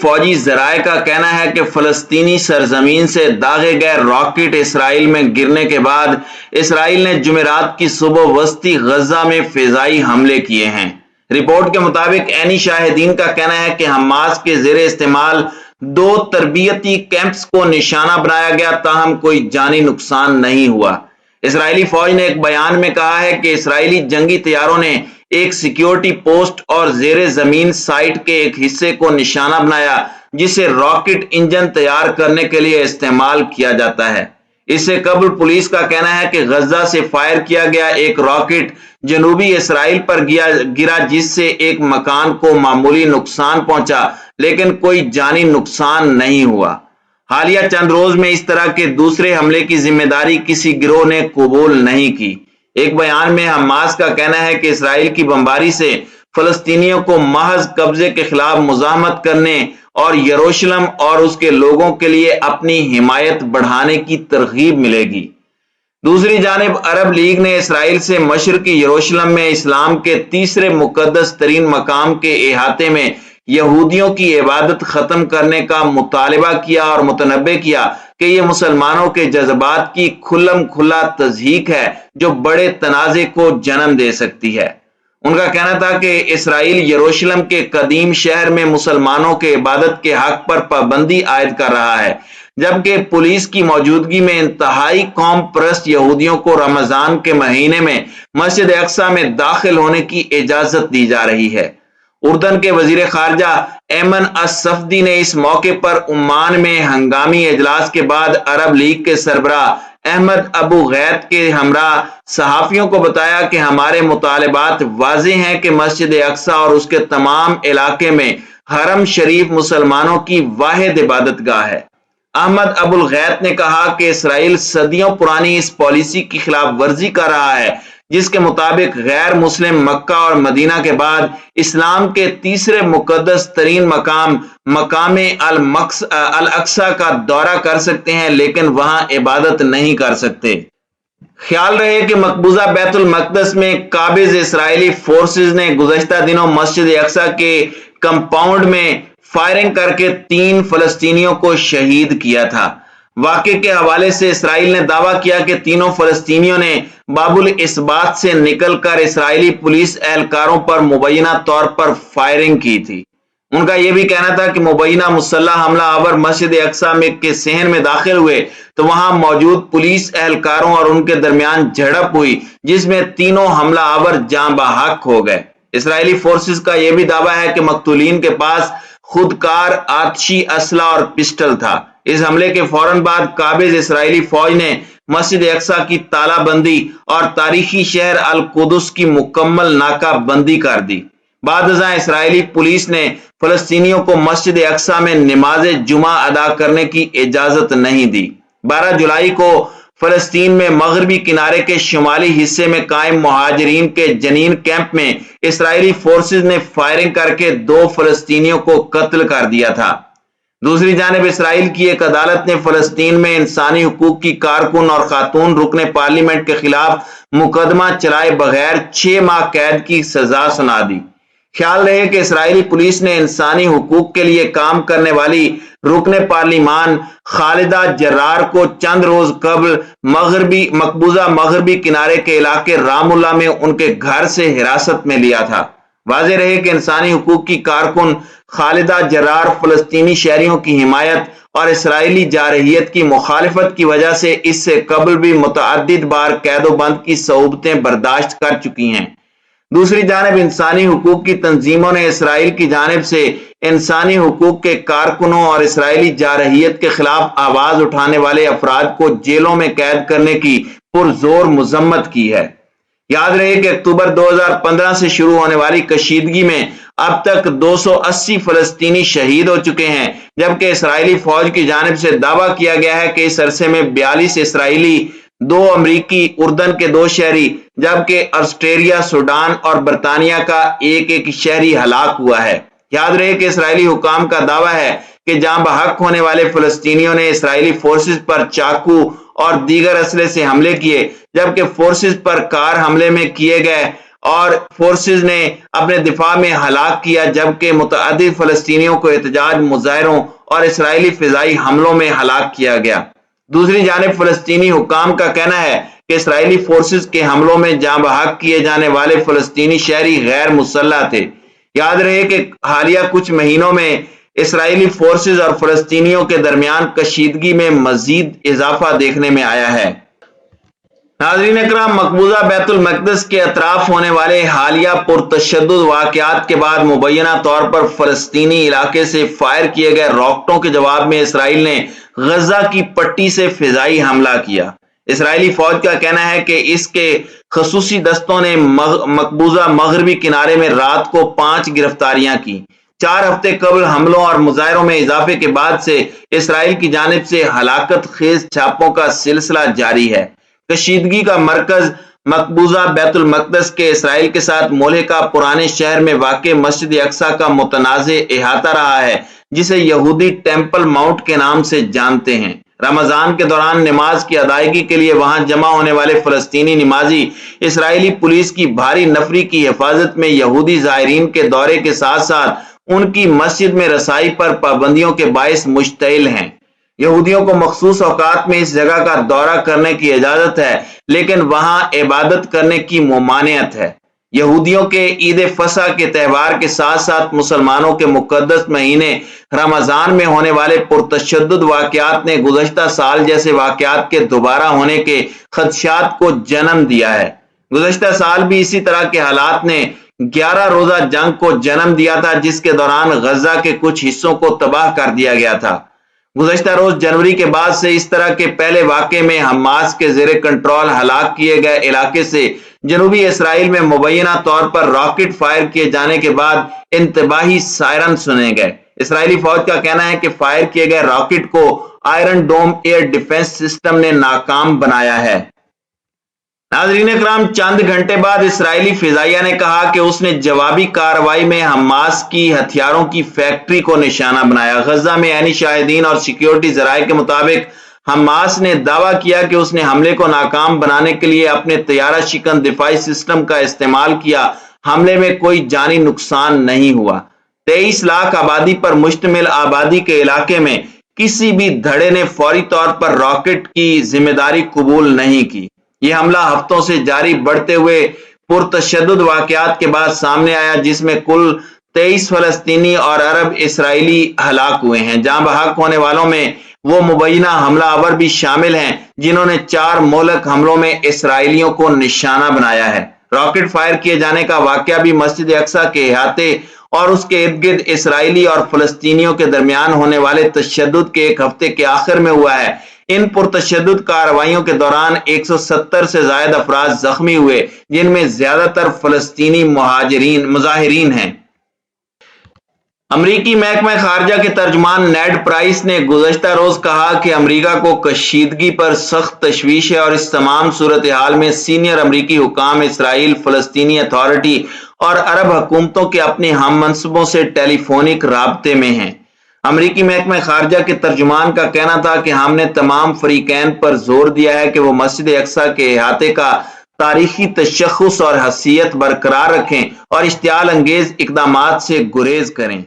فوجی ذرائع کا کہنا ہے کہ فلسطینی سرزمین سے داغے گئے راکٹ اسرائیل میں گرنے کے بعد اسرائیل نے جمعرات کی صبح وسطی غزہ میں فضائی حملے کیے ہیں۔ رپورٹ کے مطابق عینی شاہدین کا کہنا ہے کہ حماس کے زیر استعمال 2 تربیتی کیمپس کو نشانہ بنایا گیا، تاہم کوئی جانی نقصان نہیں ہوا۔ اسرائیلی فوج نے ایک بیان میں کہا ہے کہ اسرائیلی جنگی طیاروں نے ایک سیکیورٹی پوسٹ اور زیر زمین سائٹ کے ایک حصے کو نشانہ بنایا جسے راکٹ انجن تیار کرنے کے لیے استعمال کیا جاتا ہے۔ اس سے قبل پولیس کا کہنا ہے کہ غزہ سے فائر کیا گیا ایک راکٹ جنوبی اسرائیل پر گرا، جس سے ایک مکان کو معمولی نقصان پہنچا لیکن کوئی جانی نقصان نہیں ہوا۔ حالیہ چند روز میں اس طرح کے دوسرے حملے کی ذمہ داری کسی گروہ نے قبول نہیں کی۔ ایک بیان میں حماس کا کہنا ہے کہ اسرائیل کی بمباری سے فلسطینیوں کو محض قبضے کے خلاف مزاحمت کرنے اور یروشلم اور اس کے لوگوں کے لیے اپنی حمایت بڑھانے کی ترغیب ملے گی۔ دوسری جانب عرب لیگ نے اسرائیل سے مشرقی یروشلم میں اسلام کے تیسرے مقدس ترین مقام کے احاطے میں یہودیوں کی عبادت ختم کرنے کا مطالبہ کیا اور متنبہ کیا کہ یہ مسلمانوں کے جذبات کی کھلم کھلا تضحیک ہے جو بڑے تنازع کو جنم دے سکتی ہے۔ ان کا کہنا تھا کہ اسرائیل یروشلم کے قدیم شہر میں مسلمانوں کے عبادت کے حق پر پابندی عائد کر رہا ہے، جبکہ پولیس کی موجودگی میں انتہائی قوم پرست یہودیوں کو رمضان کے مہینے میں مسجد اقصی میں داخل ہونے کی اجازت دی جا رہی ہے۔ اردن کے وزیر خارجہ ایمن الصفدی نے اس موقع پر عمان میں ہنگامی اجلاس کے بعد عرب لیگ کے سربراہ احمد ابو غیت کے ہمراہ صحافیوں کو بتایا کہ ہمارے مطالبات واضح ہیں کہ مسجد اقصی اور اس کے تمام علاقے میں حرم شریف مسلمانوں کی واحد عبادت گاہ ہے۔ احمد ابو الغیت نے کہا کہ اسرائیل صدیوں پرانی اس پالیسی کی خلاف ورزی کر رہا ہے جس کے مطابق غیر مسلم مکہ اور مدینہ کے بعد اسلام کے تیسرے مقدس ترین مقام الاقصی کا دورہ کر سکتے ہیں لیکن وہاں عبادت نہیں کر سکتے۔ خیال رہے کہ مقبوضہ بیت المقدس میں قابض اسرائیلی فورسز نے گزشتہ دنوں مسجد اقصی کے کمپاؤنڈ میں فائرنگ کر کے 3 فلسطینیوں کو شہید کیا تھا۔ واقعے کے حوالے سے اسرائیل نے دعویٰ کیا کہ تینوں فلسطینیوں نے باب الاثبات سے نکل کر اسرائیلی پولیس اہلکاروں پر مبینہ طور پر فائرنگ کی تھی۔ ان کا یہ بھی کہنا تھا کہ مبینہ مسلح حملہ آور مسجد اقصی کے صحن میں داخل ہوئے تو وہاں موجود پولیس اہلکاروں اور ان کے درمیان جھڑپ ہوئی جس میں تینوں حملہ آور جاں بحق ہو گئے۔ اسرائیلی فورسز کا یہ بھی دعویٰ ہے کہ مقتولین کے پاس خودکار آتشی اسلحہ اور پسٹل تھا۔ اس حملے کے فوراً بعد قابض اسرائیلی فوج نے مسجد اقصی کی تالہ بندی اور تاریخی شہر القدس کی مکمل ناکہ بندی کر دی۔ بعد ازاں اسرائیلی پولیس نے فلسطینیوں کو مسجد اقصی میں نماز جمعہ ادا کرنے کی اجازت نہیں دی۔ 12 جولائی کو فلسطین میں مغربی کنارے کے شمالی حصے میں قائم مہاجرین کے جنین کیمپ میں اسرائیلی فورسز نے فائرنگ کر کے 2 فلسطینیوں کو قتل کر دیا تھا۔ دوسری جانب اسرائیل کی ایک عدالت نے فلسطین میں انسانی حقوق کی کارکن اور خاتون رکن پارلیمنٹ کے خلاف مقدمہ چلائے بغیر 6 ماہ قید کی سزا سنا دی۔ خیال رہے کہ اسرائیلی پولیس نے انسانی حقوق کے لیے کام کرنے والی رکن پارلیمان خالدہ جرار کو چند روز قبل مقبوضہ مغربی کنارے کے علاقے رام اللہ میں ان کے گھر سے حراست میں لیا تھا۔ واضح رہے کہ انسانی حقوق کی کارکن خالدہ جرار فلسطینی شہریوں کی حمایت اور اسرائیلی جارحیت کی مخالفت کی وجہ سے اس سے قبل بھی متعدد بار قید و بند کی صعوبتیں برداشت کر چکی ہیں۔ دوسری جانب انسانی حقوق کی تنظیموں نے اسرائیل کی جانب سے انسانی حقوق کے کارکنوں اور اسرائیلی جارحیت کے خلاف آواز اٹھانے والے افراد کو جیلوں میں قید کرنے کی پرزور مذمت کی ہے۔ یاد رہے کہ اکتوبر 2015 سے شروع ہونے والی کشیدگی میں اب تک 280 فلسطینی شہید ہو چکے ہیں، جبکہ اسرائیلی فوج کی جانب سے دعویٰ کیا گیا ہے کہ اس عرصے میں 42 اسرائیلی، 2 امریکی، اردن کے 2 شہری، جبکہ آسٹریلیا، سوڈان اور برطانیہ کا ایک شہری ہلاک ہوا ہے۔ یاد رہے کہ اسرائیلی حکام کا دعویٰ ہے کہ جاں بحق ہونے والے فلسطینیوں نے اسرائیلی فورسز پر چاقو اور دیگر اسلحے سے حملے کیے، جبکہ فورسز پر کار حملے میں کیے گئے اور فورسز نے اپنے دفاع میں ہلاک کیا، جبکہ متعدد فلسطینیوں کو احتجاج مظاہروں اور اسرائیلی فضائی حملوں میں ہلاک کیا گیا۔ دوسری جانب فلسطینی حکام کا کہنا ہے کہ اسرائیلی فورسز کے حملوں میں جاں بحق کیے جانے والے فلسطینی شہری غیر مسلح تھے۔ یاد رہے کہ حالیہ کچھ مہینوں میں اسرائیلی فورسز اور فلسطینیوں کے درمیان کشیدگی میں مزید اضافہ دیکھنے میں آیا ہے۔ ناظرین اکرام، مقبوضہ بیت المقدس کے اطراف ہونے والے حالیہ پرتشدد واقعات کے بعد مبینہ طور پر فلسطینی علاقے سے فائر کیے گئے راکٹوں کے جواب میں اسرائیل نے غزہ کی پٹی سے فضائی حملہ کیا۔ اسرائیلی فوج کا کہنا ہے کہ اس کے خصوصی دستوں نے مقبوضہ مغربی کنارے میں رات کو 5 گرفتاریاں کی۔ 4 ہفتے قبل حملوں اور مظاہروں میں اضافے کے بعد سے اسرائیل کی جانب سے ہلاکت خیز چھاپوں کا سلسلہ جاری ہے۔ کشیدگی کا مرکز مقبوضہ بیت المقدس کے اسرائیل کے ساتھ ملحقہ پرانے شہر میں واقع مسجد اقصی کا متنازع احاطہ رہا ہے، جسے یہودی ٹیمپل ماؤنٹ کے نام سے جانتے ہیں۔ رمضان کے دوران نماز کی ادائیگی کے لیے وہاں جمع ہونے والے فلسطینی نمازی اسرائیلی پولیس کی بھاری نفری کی حفاظت میں یہودی زائرین کے دورے کے ساتھ ساتھ ان کی مسجد میں رسائی پر پابندیوں کے باعث مشتعل ہیں۔ یہودیوں کو مخصوص اوقات میں اس جگہ کا دورہ کرنے کی اجازت ہے، لیکن وہاں عبادت کرنے کی ممانعت ہے۔ یہودیوں کے عید فصح کے تہوار کے ساتھ ساتھ مسلمانوں کے مقدس مہینے رمضان میں ہونے والے پرتشدد واقعات نے گزشتہ سال جیسے واقعات کے دوبارہ ہونے کے خدشات کو جنم دیا ہے۔ گزشتہ سال بھی اسی طرح کے حالات نے 11 روزہ جنگ کو جنم دیا تھا، جس کے دوران غزہ کے کچھ حصوں کو تباہ کر دیا گیا تھا۔ گزشتہ روز جنوری کے بعد سے اس طرح کے پہلے واقعے میں حماس کے زیر کنٹرول ہلاک کیے گئے علاقے سے جنوبی اسرائیل میں مبینہ طور پر راکٹ فائر کیے جانے کے بعد انتباہی سائرن سنے گئے۔ اسرائیلی فوج کا کہنا ہے کہ فائر کیے گئے راکٹ کو Iron Dome air defence system نے ناکام بنایا ہے۔ ناظرین اکرام، چند گھنٹے بعد اسرائیلی فضائیہ نے کہا کہ اس نے جوابی کارروائی میں حماس کی ہتھیاروں کی فیکٹری کو نشانہ بنایا۔ غزہ میں عینی شاہدین اور سیکیورٹی ذرائع کے مطابق حماس نے دعویٰ کیا کہ اس نے حملے کو ناکام بنانے کے لیے اپنے طیارہ شکن دفاعی سسٹم کا استعمال کیا۔ حملے میں کوئی جانی نقصان نہیں ہوا۔ 23 لاکھ آبادی پر مشتمل آبادی کے علاقے میں کسی بھی دھڑے نے فوری طور پر راکٹ کی ذمہ داری قبول نہیں کی۔ یہ حملہ ہفتوں سے جاری بڑھتے ہوئے پرتشدد واقعات کے بعد سامنے آیا، جس میں کل 23 فلسطینی اور عرب اسرائیلی ہلاک ہوئے ہیں۔ جاں بحق ہونے والوں میں وہ مبینہ حملہ آور بھی شامل ہیں جنہوں نے 4 مہلک حملوں میں اسرائیلیوں کو نشانہ بنایا ہے۔ راکٹ فائر کیے جانے کا واقعہ بھی مسجد اقصی کے احاطے اور اس کے ارد گرد اسرائیلی اور فلسطینیوں کے درمیان ہونے والے تشدد کے ایک ہفتے کے آخر میں ہوا ہے۔ ان پرتشدد کارروائیوں کے دوران 170 سے زائد افراد زخمی ہوئے، جن میں زیادہ تر فلسطینی مظاہرین ہیں۔ امریکی محکمہ خارجہ کے ترجمان نیڈ پرائس نے گزشتہ روز کہا کہ امریکہ کو کشیدگی پر سخت تشویش ہے اور اس تمام صورتحال میں سینئر امریکی حکام اسرائیل، فلسطینی اتھارٹی اور عرب حکومتوں کے اپنے ہم منصبوں سے ٹیلی فونک رابطے میں ہیں۔ امریکی محکمہ خارجہ کے ترجمان کا کہنا تھا کہ ہم نے تمام فریقین پر زور دیا ہے کہ وہ مسجد اقصی کے احاطے کا تاریخی تشخص اور حیثیت برقرار رکھیں اور اشتعال انگیز اقدامات سے گریز کریں۔